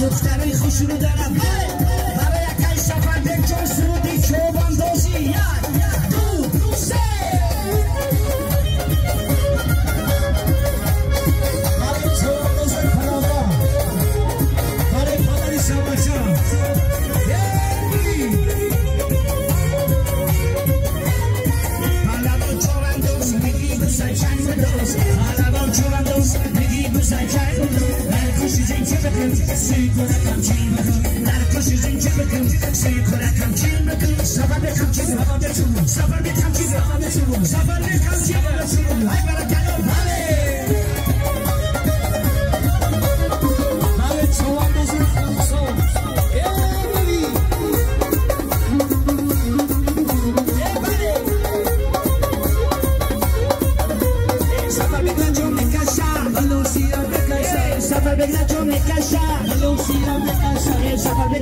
دخترای خوش رو دارم برای یکی سفر دک چون سرودی چوبان دوزی یک دو سه برای چوبان دوزی پناهگاه برای پادری سماشا حالا چوبان دوز میگی بسای چند دوز حالا چوبان دوز میگی بسای چند See what I come to, not a pushes in Jimmy. See what I come to, somebody come to, somebody come to, somebody come to, I gotta get up,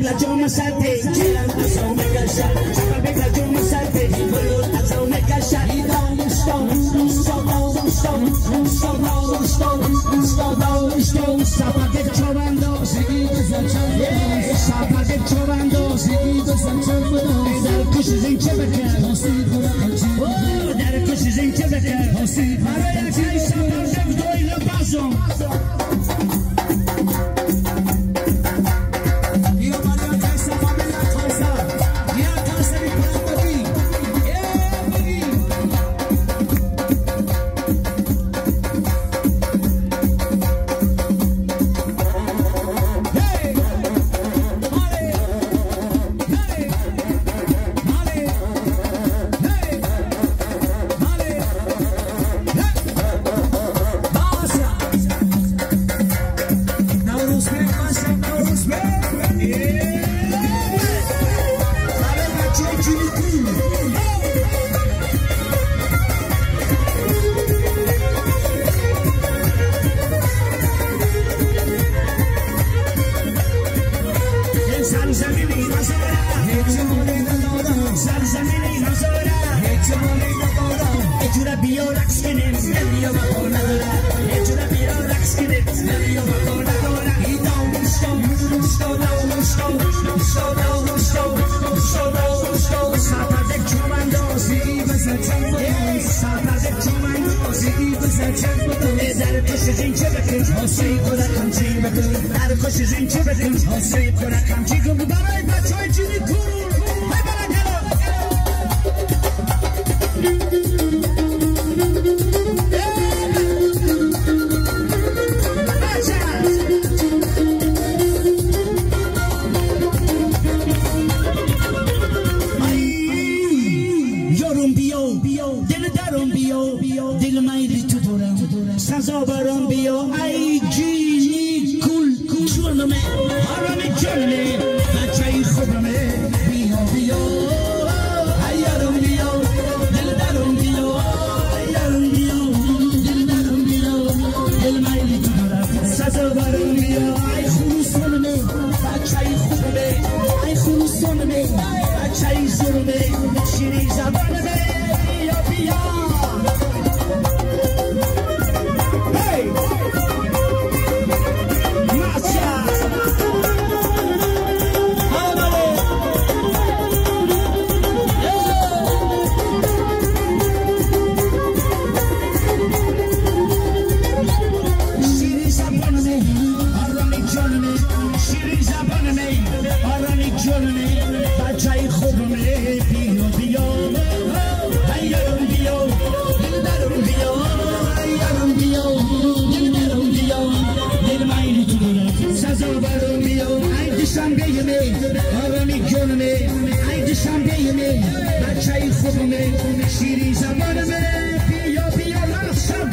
la yo me salte, giran a me casa, la yo me salte, a me casa, y down stone, zapate chovando, seguidos al zapate chovando, seguidos al chavo, dar cosas en Quebec, dar cosas en Quebec, para la casa, para doy la paso. جانمه شیرین زبانمه آرانی جانمه بچه خوبمه بیا بیا ایارم بیا دلدارم بیا ایارم بیا دلدارم بیا دل مایلی تو دارم سزاوارم بیا ای دوشنبه یمه آرانی جانمه ای دوشنبه یمه بچه خوبمه شیرین زبانمه بیا بیا لحظه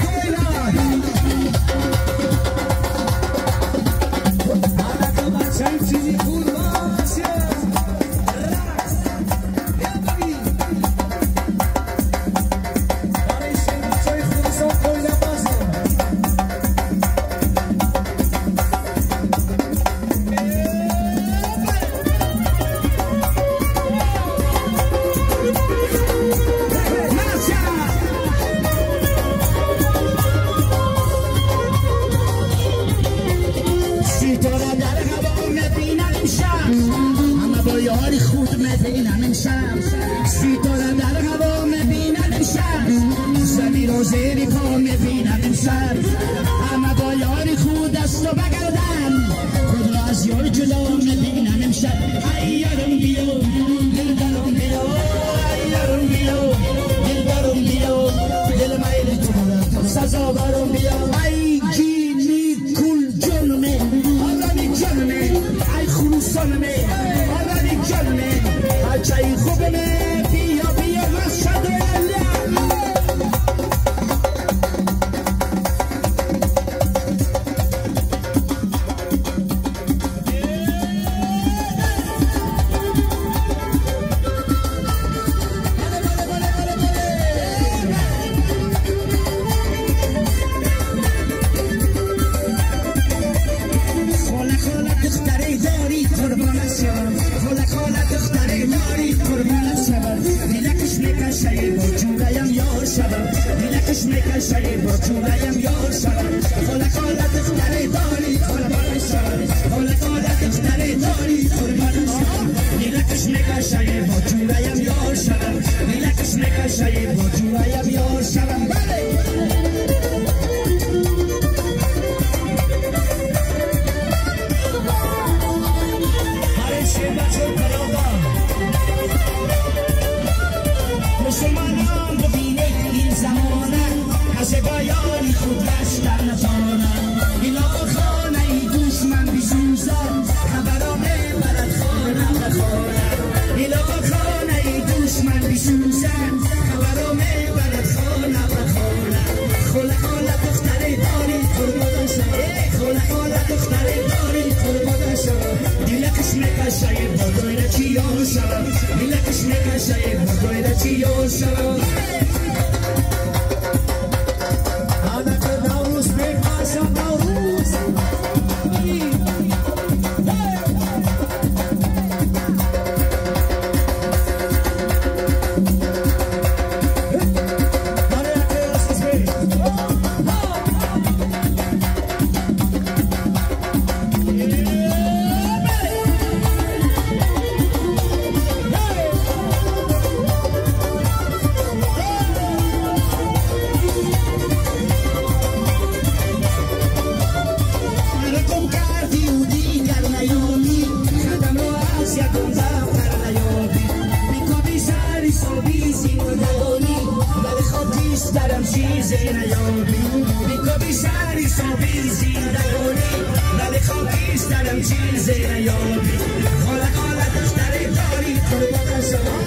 دویلا خاله دختره داری قربان شما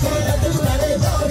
خاله دختره داری